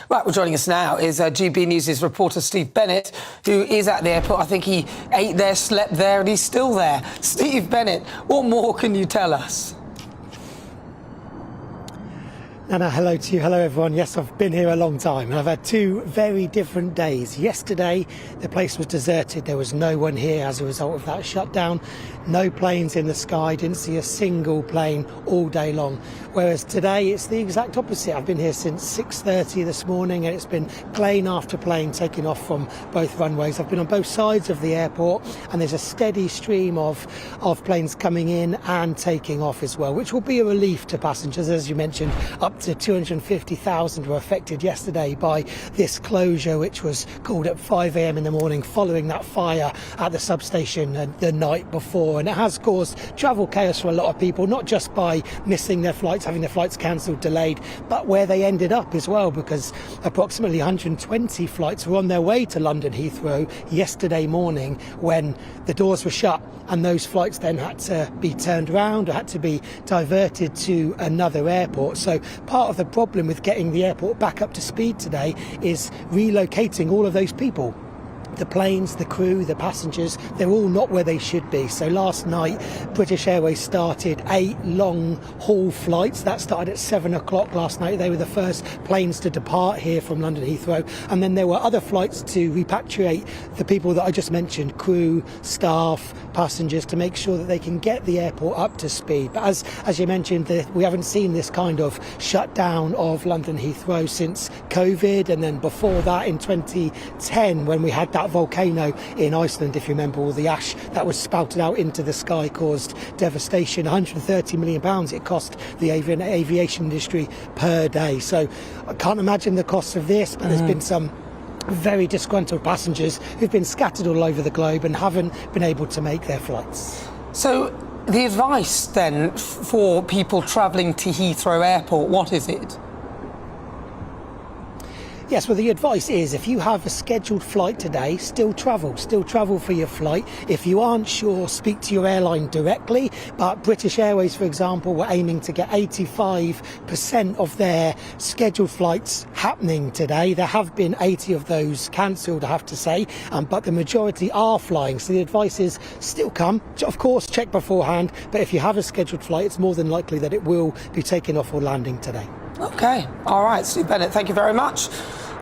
Right, well, joining us now is GB News' reporter Steve Bennett, who is at the airport. I think he ate there, slept there, and he's still there. Steve Bennett, what more can you tell us? Anna, hello to you. Hello, everyone. Yes, I've been here a long time, and I've had two very different days. Yesterday, the place was deserted. There was no one here as a result of that shutdown. No planes in the sky. Didn't see a single plane all day long. Whereas today, it's the exact opposite. I've been here since 6:30 this morning, and it's been plane after plane taking off from both runways. I've been on both sides of the airport, and there's a steady stream of planes coming in and taking off as well, which will be a relief to passengers. As you mentioned, up to 250,000 were affected yesterday by this closure, which was called at 5 a.m. in the morning following that fire at the substation the night before. And it has caused travel chaos for a lot of people, not just by missing their flights, having their flights cancelled, delayed, but where they ended up as well, because approximately 120 flights were on their way to London Heathrow yesterday morning when the doors were shut, and those flights then had to be turned around or had to be diverted to another airport. So part of the problem with getting the airport back up to speed today is relocating all of those people. The planes, the crew, the passengers, they're all not where they should be. So last night, British Airways started 8 long-haul flights. That started at 7 o'clock last night. They were the first planes to depart here from London Heathrow. And then there were other flights to repatriate the people that I just mentioned, crew, staff, passengers, to make sure that they can get the airport up to speed. But as you mentioned, we haven't seen this kind of shutdown of London Heathrow since COVID. And then before that, in 2010, when we had that volcano in Iceland, if you remember, all the ash that was spouted out into the sky caused devastation. £130 million it cost the aviation industry per day. So I can't imagine the cost of this, but there's been some very disgruntled passengers who've been scattered all over the globe and haven't been able to make their flights. So the advice then for people travelling to Heathrow Airport, what is it? Yes, well, the advice is if you have a scheduled flight today, still travel for your flight. If you aren't sure, speak to your airline directly. But British Airways, for example, were aiming to get 85% of their scheduled flights happening today. There have been 80 of those cancelled, I have to say, but the majority are flying. So the advice is still come. Of course, check beforehand, but if you have a scheduled flight, it's more than likely that it will be taking off or landing today. OK, all right, Steve Bennett, thank you very much.